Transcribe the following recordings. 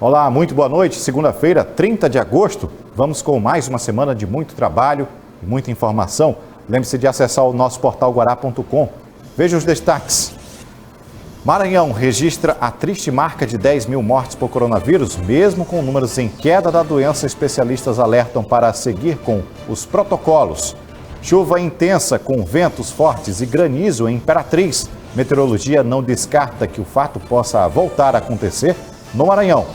Olá, muito boa noite. Segunda-feira, 30 de agosto. Vamos com mais uma semana de muito trabalho e muita informação. Lembre-se de acessar o nosso portal guará.com. Veja os destaques. Maranhão registra a triste marca de 10 mil mortes por coronavírus. Mesmo com números em queda da doença, especialistas alertam para seguir com os protocolos. Chuva intensa com ventos fortes e granizo em Imperatriz. Meteorologia não descarta que o fato possa voltar a acontecer no Maranhão.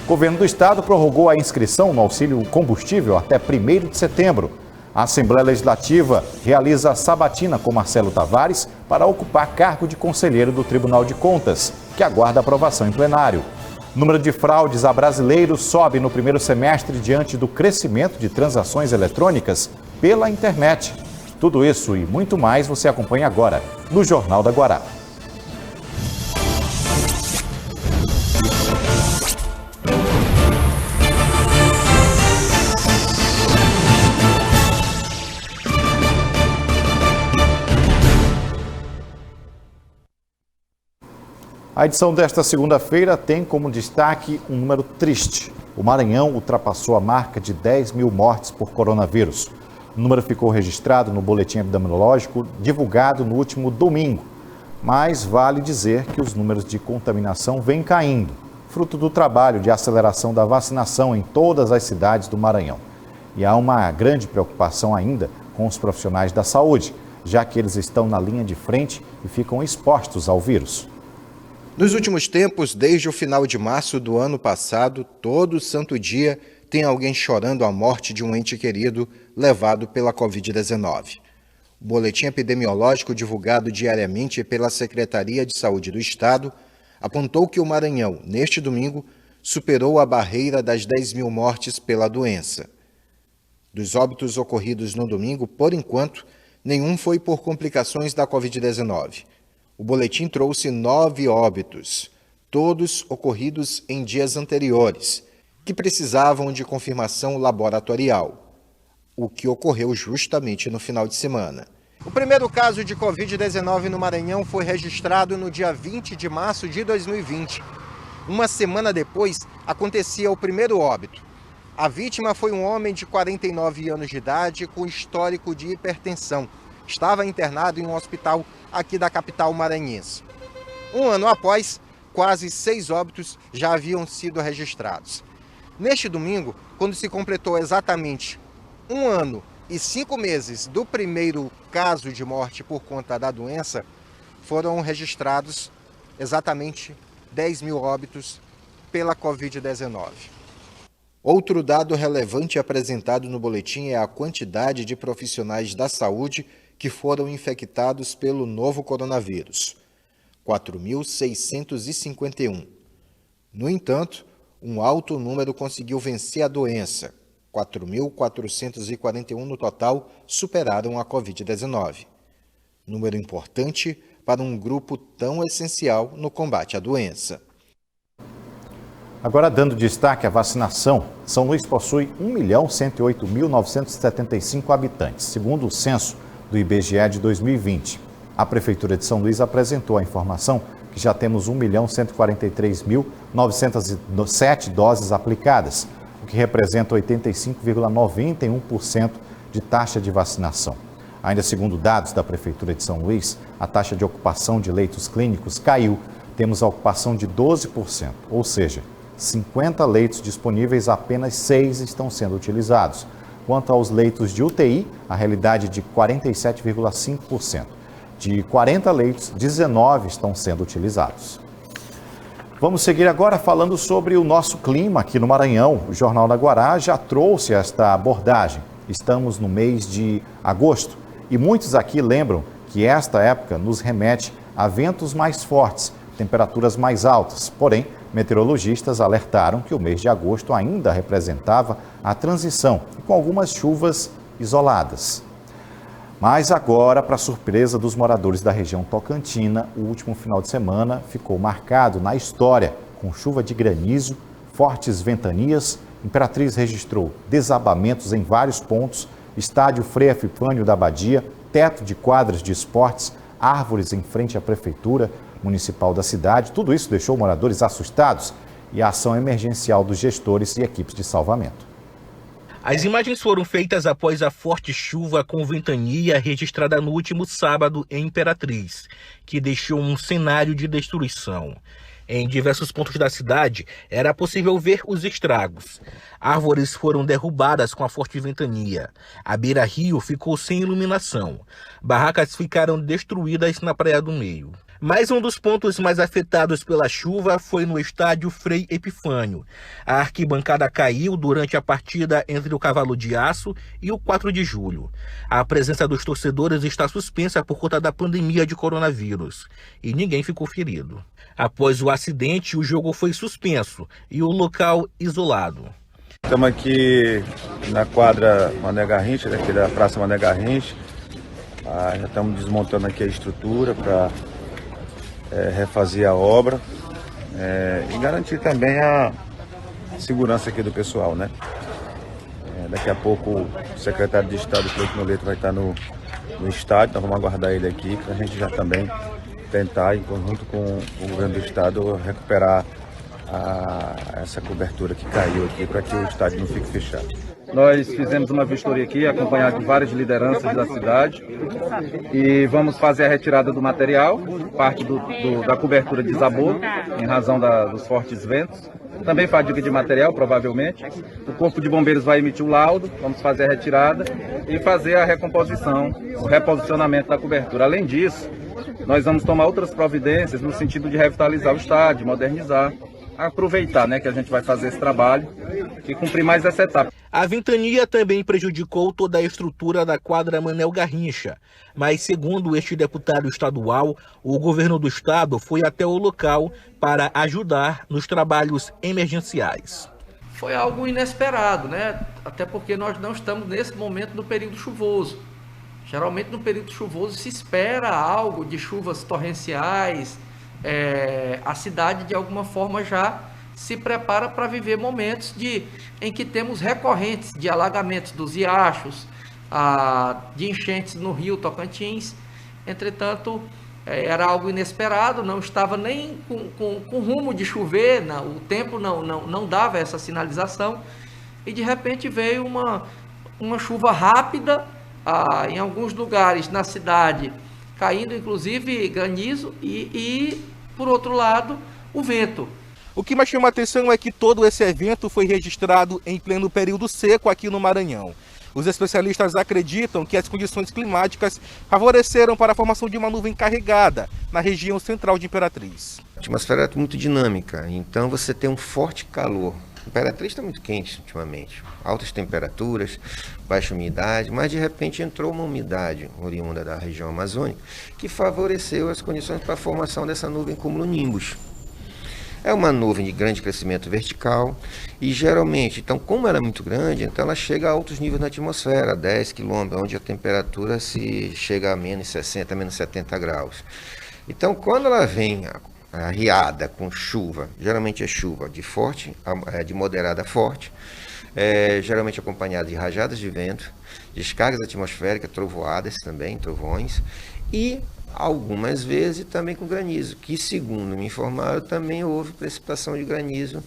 O governo do estado prorrogou a inscrição no auxílio combustível até 1º de setembro. A Assembleia Legislativa realiza a sabatina com Marcelo Tavares para ocupar cargo de conselheiro do Tribunal de Contas, que aguarda aprovação em plenário. O número de fraudes a brasileiros sobe no primeiro semestre diante do crescimento de transações eletrônicas pela internet. Tudo isso e muito mais você acompanha agora no Jornal da Guará. A edição desta segunda-feira tem como destaque um número triste. O Maranhão ultrapassou a marca de 10 mil mortes por coronavírus. O número ficou registrado no boletim epidemiológico divulgado no último domingo. Mas vale dizer que os números de contaminação vêm caindo, fruto do trabalho de aceleração da vacinação em todas as cidades do Maranhão. E há uma grande preocupação ainda com os profissionais da saúde, já que eles estão na linha de frente e ficam expostos ao vírus. Nos últimos tempos, desde o final de março do ano passado, todo santo dia tem alguém chorando a morte de um ente querido levado pela Covid-19. O boletim epidemiológico divulgado diariamente pela Secretaria de Saúde do Estado apontou que o Maranhão, neste domingo, superou a barreira das 10 mil mortes pela doença. Dos óbitos ocorridos no domingo, por enquanto, nenhum foi por complicações da Covid-19. O boletim trouxe 9 óbitos, todos ocorridos em dias anteriores, que precisavam de confirmação laboratorial, o que ocorreu justamente no final de semana. O primeiro caso de Covid-19 no Maranhão foi registrado no dia 20 de março de 2020. Uma semana depois, acontecia o primeiro óbito. A vítima foi um homem de 49 anos de idade com histórico de hipertensão. Estava internado em um hospital aqui da capital maranhense. Um ano após, quase 6 óbitos já haviam sido registrados. Neste domingo, quando se completou exatamente 1 ano e 5 meses do primeiro caso de morte por conta da doença, foram registrados exatamente 10 mil óbitos pela Covid-19. Outro dado relevante apresentado no boletim é a quantidade de profissionais da saúde que foram infectados pelo novo coronavírus, 4.651. No entanto, um alto número conseguiu vencer a doença, 4.441 no total superaram a Covid-19. Número importante para um grupo tão essencial no combate à doença. Agora, dando destaque à vacinação, São Luís possui 1.108.975 habitantes, segundo o censo do IBGE de 2020. A Prefeitura de São Luís apresentou a informação que já temos 1.143.907 doses aplicadas, o que representa 85,91% de taxa de vacinação. Ainda segundo dados da Prefeitura de São Luís, a taxa de ocupação de leitos clínicos caiu. Temos a ocupação de 12%, ou seja, 50 leitos disponíveis, apenas 6 estão sendo utilizados. Quanto aos leitos de UTI, a realidade é de 47,5%. De 40 leitos, 19 estão sendo utilizados. Vamos seguir agora falando sobre o nosso clima aqui no Maranhão. O Jornal da Guará já trouxe esta abordagem. Estamos no mês de agosto e muitos aqui lembram que esta época nos remete a ventos mais fortes, temperaturas mais altas. Porém, meteorologistas alertaram que o mês de agosto ainda representava a transição, com algumas chuvas isoladas. Mas agora, para surpresa dos moradores da região tocantina, o último final de semana ficou marcado na história, com chuva de granizo, fortes ventanias. Imperatriz registrou desabamentos em vários pontos, estádio Frei Epifânio da Abadia, teto de quadras de esportes, árvores em frente à prefeitura municipal da cidade. Tudo isso deixou moradores assustados e a ação emergencial dos gestores e equipes de salvamento. As imagens foram feitas após a forte chuva com ventania registrada no último sábado em Imperatriz, que deixou um cenário de destruição. Em diversos pontos da cidade, era possível ver os estragos. Árvores foram derrubadas com a forte ventania. A beira-rio ficou sem iluminação. Barracas ficaram destruídas na Praia do Meio. Mas um dos pontos mais afetados pela chuva foi no estádio Frei Epifânio. A arquibancada caiu durante a partida entre o Cavalo de Aço e o 4 de julho. A presença dos torcedores está suspensa por conta da pandemia de coronavírus. E ninguém ficou ferido. Após o acidente, o jogo foi suspenso e o local isolado. Estamos aqui na quadra Mané Garrincha, aqui da Praça Mané Garrincha. Já estamos desmontando aqui a estrutura para refazer a obra e garantir também a segurança aqui do pessoal, né? Daqui a pouco o secretário de Estado, Cleiton Noleto, vai estar no estádio, nós vamos aguardar ele aqui para a gente já também tentar, em conjunto com o governo do Estado, recuperar essa cobertura que caiu aqui para que o estádio não fique fechado. Nós fizemos uma vistoria aqui, acompanhado de várias lideranças da cidade, e vamos fazer a retirada do material, parte da cobertura desabou, em razão dos fortes ventos. Também fadiga de material, provavelmente. O Corpo de Bombeiros vai emitir o laudo, vamos fazer a retirada e fazer a recomposição, o reposicionamento da cobertura. Além disso, nós vamos tomar outras providências no sentido de revitalizar o estádio, modernizar, aproveitar, que a gente vai fazer esse trabalho e cumprir mais essa etapa. A ventania também prejudicou toda a estrutura da quadra Manel Garrincha, mas segundo este deputado estadual, o governo do estado foi até o local para ajudar nos trabalhos emergenciais. Foi algo inesperado, até porque nós não estamos nesse momento no período chuvoso. Geralmente no período chuvoso se espera algo de chuvas torrenciais, a cidade de alguma forma já se prepara para viver momentos em que temos recorrentes de alagamentos dos riachos, de enchentes no rio Tocantins. Entretanto, era algo inesperado, não estava nem com rumo de chover, o tempo não dava essa sinalização, e de repente veio uma chuva rápida, em alguns lugares na cidade, caindo inclusive granizo e por outro lado, o vento. O que mais chama a atenção é que todo esse evento foi registrado em pleno período seco aqui no Maranhão. Os especialistas acreditam que as condições climáticas favoreceram para a formação de uma nuvem carregada na região central de Imperatriz. A atmosfera é muito dinâmica, então você tem um forte calor. Imperatriz está muito quente ultimamente, altas temperaturas, baixa umidade, mas de repente entrou uma umidade oriunda da região amazônica que favoreceu as condições para a formação dessa nuvem cumulonimbus. É uma nuvem de grande crescimento vertical e geralmente, então como ela é muito grande, então ela chega a altos níveis na atmosfera, 10 km, onde a temperatura se chega a menos 60, menos 70 graus. Então quando ela vem arriada com chuva, geralmente é chuva de moderada a forte, geralmente acompanhada de rajadas de vento, descargas atmosféricas, trovoadas também, trovões, e algumas vezes também com granizo, que segundo me informaram também houve precipitação de granizo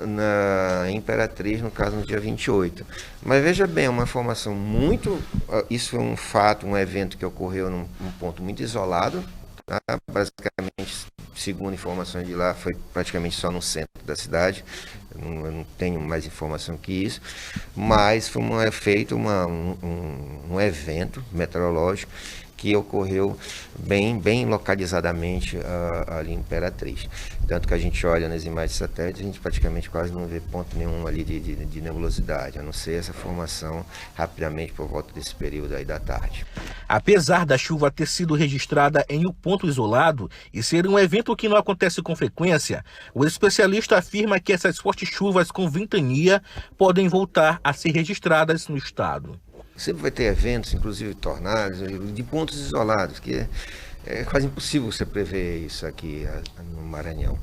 na Imperatriz, no caso no dia 28. Mas veja bem, é uma formação isso foi um fato, um evento que ocorreu num ponto muito isolado, tá? Basicamente, segundo informações de lá, foi praticamente só no centro da cidade. Eu não tenho mais informação que isso, mas foi feito um evento meteorológico que ocorreu bem localizadamente ali em Imperatriz. Tanto que a gente olha nas imagens de satélite, a gente praticamente quase não vê ponto nenhum ali de nebulosidade, a não ser essa formação rapidamente por volta desse período aí da tarde. Apesar da chuva ter sido registrada em um ponto isolado e ser um evento que não acontece com frequência, o especialista afirma que essas fortes chuvas com ventania podem voltar a ser registradas no estado. Sempre vai ter eventos, inclusive tornados, de pontos isolados, que é quase impossível você prever isso aqui no Maranhão.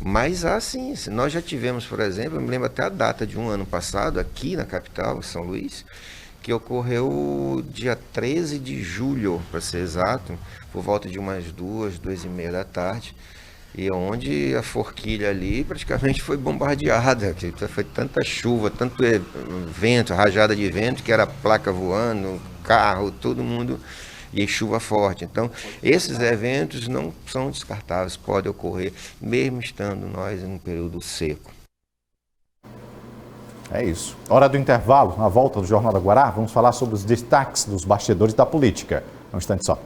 Mas sim, nós já tivemos, por exemplo, eu me lembro até a data de um ano passado, aqui na capital, em São Luís, que ocorreu dia 13 de julho, para ser exato, por volta de umas 2h30 da tarde, e onde a forquilha ali praticamente foi bombardeada, foi tanta chuva, tanto vento, rajada de vento, que era placa voando, carro, todo mundo, e chuva forte. Então, esses eventos não são descartáveis, podem ocorrer, mesmo estando nós em um período seco. É isso. Hora do intervalo, na volta do Jornal da Guará, vamos falar sobre os destaques dos bastidores da política. Um instante só.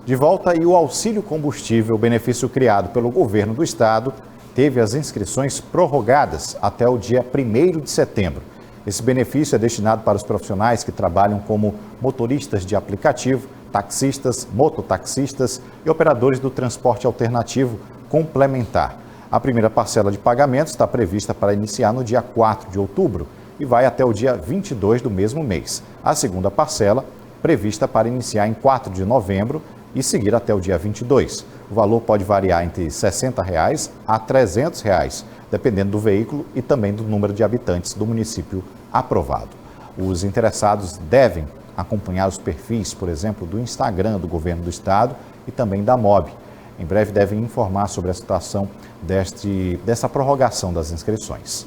De volta, e o auxílio combustível, benefício criado pelo governo do estado, teve as inscrições prorrogadas até o dia 1º de setembro. Esse benefício é destinado para os profissionais que trabalham como motoristas de aplicativo, taxistas, mototaxistas e operadores do transporte alternativo complementar. A primeira parcela de pagamento está prevista para iniciar no dia 4 de outubro e vai até o dia 22 do mesmo mês. A segunda parcela, prevista para iniciar em 4 de novembro e seguir até o dia 22. O valor pode variar entre R$ 60 a R$ 300, dependendo do veículo e também do número de habitantes do município aprovado. Os interessados devem acompanhar os perfis, por exemplo, do Instagram do Governo do Estado e também da MOB. Em breve devem informar sobre a situação dessa prorrogação das inscrições.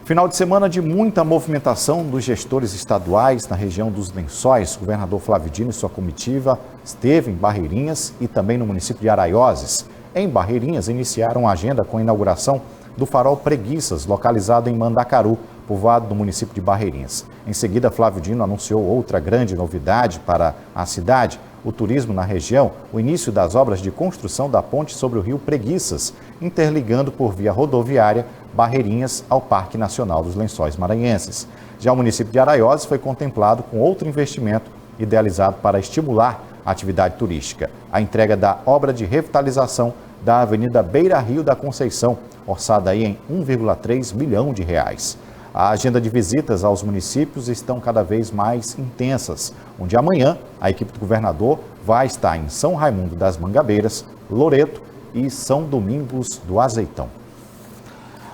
Final de semana de muita movimentação dos gestores estaduais na região dos Lençóis. O governador Flávio Dino e sua comitiva esteve em Barreirinhas e também no município de Araioses. Em Barreirinhas, iniciaram a agenda com a inauguração do Farol Preguiças, localizado em Mandacaru, povoado do município de Barreirinhas. Em seguida, Flávio Dino anunciou outra grande novidade para a cidade, o turismo na região, o início das obras de construção da ponte sobre o rio Preguiças, interligando por via rodoviária Barreirinhas ao Parque Nacional dos Lençóis Maranhenses. Já o município de Araioses foi contemplado com outro investimento idealizado para estimular a atividade turística, a entrega da obra de revitalização da Avenida Beira Rio da Conceição, orçada aí em R$ 1,3 milhão. A agenda de visitas aos municípios estão cada vez mais intensas, onde amanhã a equipe do governador vai estar em São Raimundo das Mangabeiras, Loreto e São Domingos do Azeitão.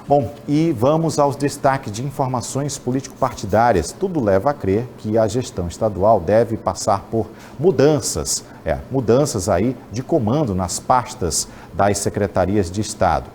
Bom, e vamos aos destaques de informações político-partidárias. Tudo leva a crer que a gestão estadual deve passar por mudanças aí de comando nas pastas das secretarias de Estado.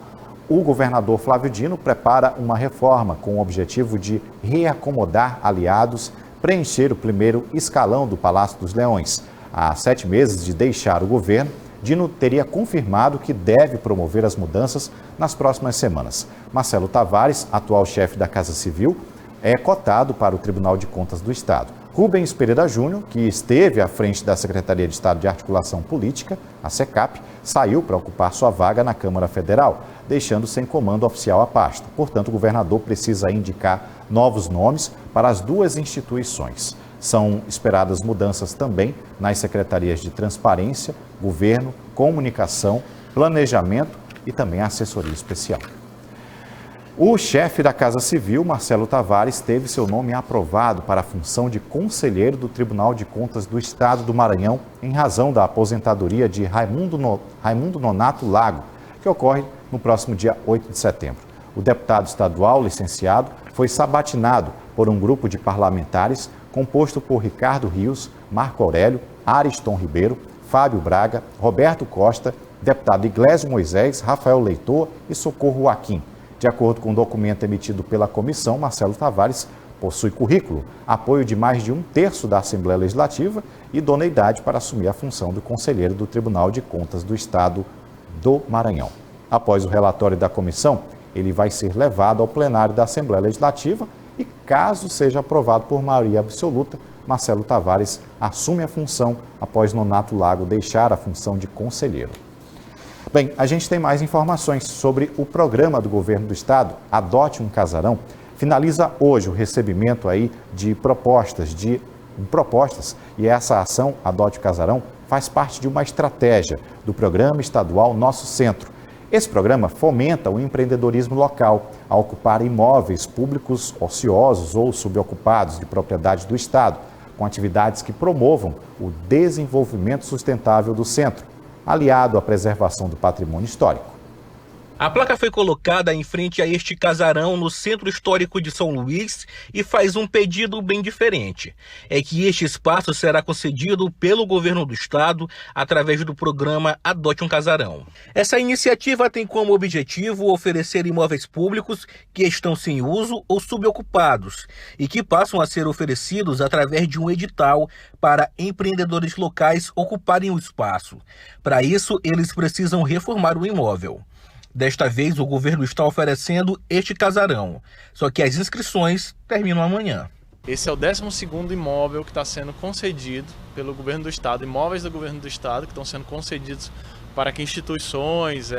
O governador Flávio Dino prepara uma reforma com o objetivo de reacomodar aliados, preencher o primeiro escalão do Palácio dos Leões. Há 7 meses de deixar o governo, Dino teria confirmado que deve promover as mudanças nas próximas semanas. Marcelo Tavares, atual chefe da Casa Civil, é cotado para o Tribunal de Contas do Estado. Rubens Pereira Júnior, que esteve à frente da Secretaria de Estado de Articulação Política, a SECAP, saiu para ocupar sua vaga na Câmara Federal, deixando sem comando oficial a pasta. Portanto, o governador precisa indicar novos nomes para as duas instituições. São esperadas mudanças também nas secretarias de Transparência, Governo, Comunicação, Planejamento e também Assessoria Especial. O chefe da Casa Civil, Marcelo Tavares, teve seu nome aprovado para a função de conselheiro do Tribunal de Contas do Estado do Maranhão, em razão da aposentadoria de Raimundo Nonato Lago, que ocorre no próximo dia 8 de setembro. O deputado estadual licenciado foi sabatinado por um grupo de parlamentares composto por Ricardo Rios, Marco Aurélio, Ariston Ribeiro, Fábio Braga, Roberto Costa, deputado Iglesio Moisés, Rafael Leitor e Socorro Joaquim. De acordo com um documento emitido pela comissão, Marcelo Tavares possui currículo, apoio de mais de 1/3 da Assembleia Legislativa e idoneidade para assumir a função do conselheiro do Tribunal de Contas do Estado do Maranhão. Após o relatório da comissão, ele vai ser levado ao plenário da Assembleia Legislativa e, caso seja aprovado por maioria absoluta, Marcelo Tavares assume a função após Nonato Lago deixar a função de conselheiro. Bem, a gente tem mais informações sobre o programa do governo do estado, Adote um Casarão. Finaliza hoje o recebimento aí de propostas e essa ação Adote um Casarão faz parte de uma estratégia do programa estadual Nosso Centro. Esse programa fomenta o empreendedorismo local a ocupar imóveis públicos ociosos ou subocupados de propriedade do estado, com atividades que promovam o desenvolvimento sustentável do centro, aliado à preservação do patrimônio histórico. A placa foi colocada em frente a este casarão no Centro Histórico de São Luís e faz um pedido bem diferente. É que este espaço será concedido pelo governo do estado através do programa Adote um Casarão. Essa iniciativa tem como objetivo oferecer imóveis públicos que estão sem uso ou subocupados e que passam a ser oferecidos através de um edital para empreendedores locais ocuparem o espaço. Para isso, eles precisam reformar o imóvel. Desta vez, o governo está oferecendo este casarão, só que as inscrições terminam amanhã. Esse é o 12º imóvel que está sendo concedido pelo governo do estado, imóveis do governo do estado que estão sendo concedidos para que instituições,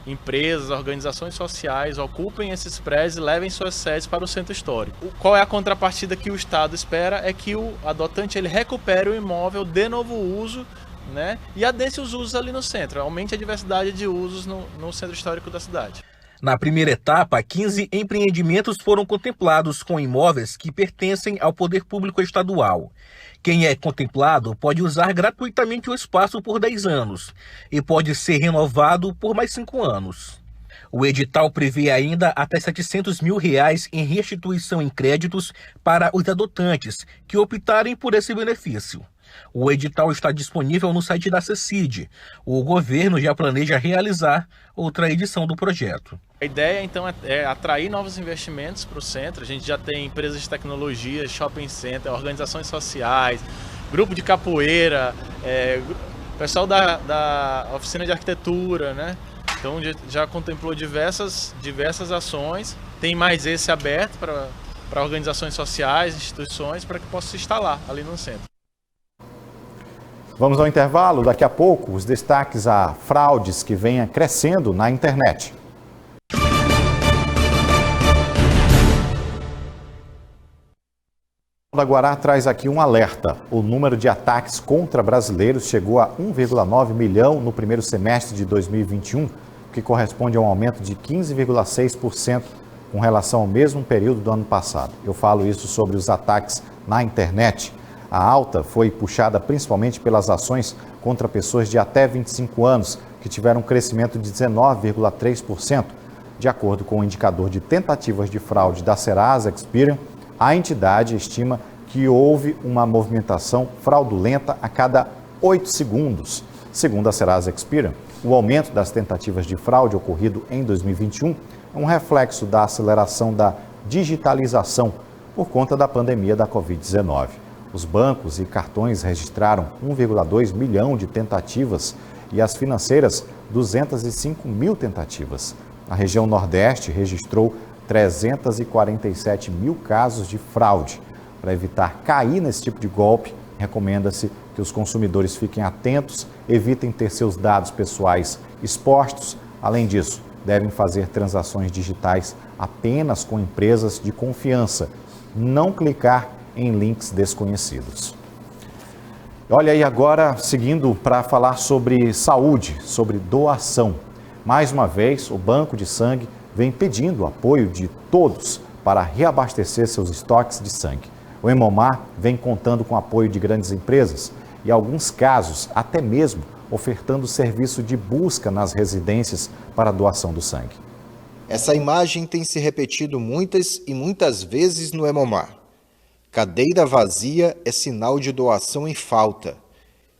empresas, organizações sociais ocupem esses prédios e levem suas sedes para o centro histórico. Qual é a contrapartida que o estado espera? É que o adotante ele recupere o imóvel, dê novo uso, né? E adense os usos ali no centro, aumente a diversidade de usos no centro histórico da cidade. Na primeira etapa, 15 empreendimentos foram contemplados com imóveis que pertencem ao poder público estadual. Quem é contemplado pode usar gratuitamente o espaço por 10 anos e pode ser renovado por mais 5 anos. O edital prevê ainda até R$700 mil em restituição em créditos para os adotantes que optarem por esse benefício. O edital está disponível no site da CECID. O governo já planeja realizar outra edição do projeto. A ideia, então, é atrair novos investimentos para o centro. A gente já tem empresas de tecnologia, shopping center, organizações sociais, grupo de capoeira, pessoal da oficina de arquitetura, né? Então, já contemplou diversas ações. Tem mais esse aberto para organizações sociais, instituições, para que possa se instalar ali no centro. Vamos ao intervalo. Daqui a pouco, os destaques a fraudes que vêm crescendo na internet. O Guará traz aqui um alerta. O número de ataques contra brasileiros chegou a 1,9 milhão no primeiro semestre de 2021, o que corresponde a um aumento de 15,6% com relação ao mesmo período do ano passado. Eu falo isso sobre os ataques na internet. A alta foi puxada principalmente pelas ações contra pessoas de até 25 anos, que tiveram um crescimento de 19,3%. De acordo com o indicador de tentativas de fraude da Serasa Experian, a entidade estima que houve uma movimentação fraudulenta a cada 8 segundos. Segundo a Serasa Experian, o aumento das tentativas de fraude ocorrido em 2021 é um reflexo da aceleração da digitalização por conta da pandemia da Covid-19. Os bancos e cartões registraram 1,2 milhão de tentativas e as financeiras 205 mil tentativas. A região Nordeste registrou 347 mil casos de fraude. Para evitar cair nesse tipo de golpe, recomenda-se que os consumidores fiquem atentos, evitem ter seus dados pessoais expostos. Além disso, devem fazer transações digitais apenas com empresas de confiança. Não clicar em links desconhecidos. Olha aí agora, seguindo para falar sobre saúde, sobre doação. Mais uma vez, o Banco de Sangue vem pedindo o apoio de todos para reabastecer seus estoques de sangue. O Hemomar vem contando com o apoio de grandes empresas e, em alguns casos, até mesmo ofertando serviço de busca nas residências para a doação do sangue. Essa imagem tem se repetido muitas e muitas vezes no Hemomar. Cadeira vazia é sinal de doação em falta.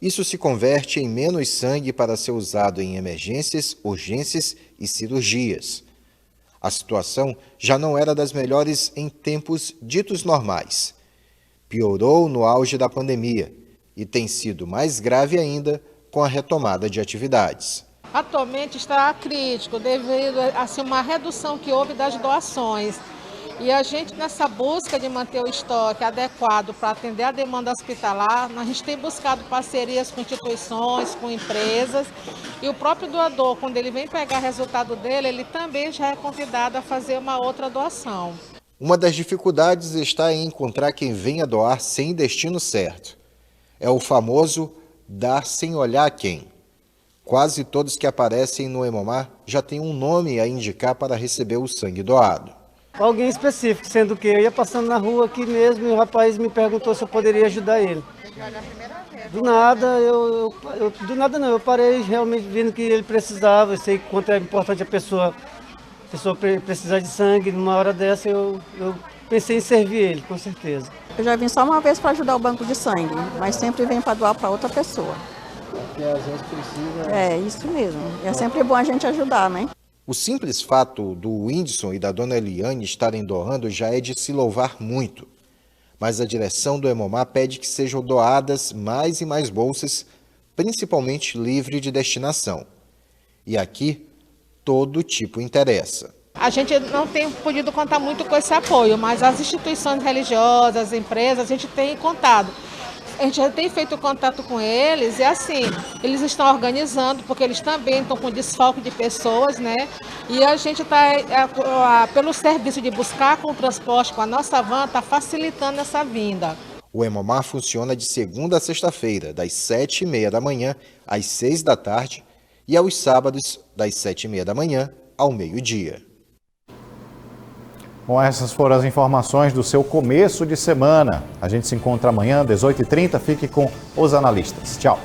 Isso se converte em menos sangue para ser usado em emergências, urgências e cirurgias. A situação já não era das melhores em tempos ditos normais. Piorou no auge da pandemia e tem sido mais grave ainda com a retomada de atividades. Atualmente está crítico devido a uma redução que houve das doações. E a gente, nessa busca de manter o estoque adequado para atender a demanda hospitalar, a gente tem buscado parcerias com instituições, com empresas, e o próprio doador, quando ele vem pegar o resultado dele, ele também já é convidado a fazer uma outra doação. Uma das dificuldades está em encontrar quem venha doar sem destino certo. É o famoso dar sem olhar quem. Quase todos que aparecem no Hemomar já têm um nome a indicar para receber o sangue doado. Alguém específico, sendo que eu ia passando na rua aqui mesmo e o rapaz me perguntou se eu poderia ajudar ele. Do nada, do nada não, eu parei realmente vendo que ele precisava, eu sei quanto é importante a pessoa precisar de sangue, numa hora dessa eu pensei em servir ele, com certeza. Eu já vim só uma vez para ajudar o banco de sangue, mas sempre venho para doar para outra pessoa. Porque às vezes precisa... É, isso mesmo. É sempre bom a gente ajudar, né? O simples fato do Whindersson e da dona Eliane estarem doando já é de se louvar muito. Mas a direção do Hemomar pede que sejam doadas mais e mais bolsas, principalmente livre de destinação. E aqui, todo tipo interessa. A gente não tem podido contar muito com esse apoio, mas as instituições religiosas, as empresas, a gente tem contado. A gente já tem feito contato com eles e assim, eles estão organizando, porque eles também estão com desfalque de pessoas, né? E a gente está, pelo serviço de buscar com o transporte, com a nossa van, está facilitando essa vinda. O Hemomar funciona de segunda a sexta-feira, das 7h30 da manhã às 6 da tarde e aos sábados, das 7h30 da manhã ao meio-dia. Bom, essas foram as informações do seu começo de semana. A gente se encontra amanhã, 18h30. Fique com os analistas. Tchau.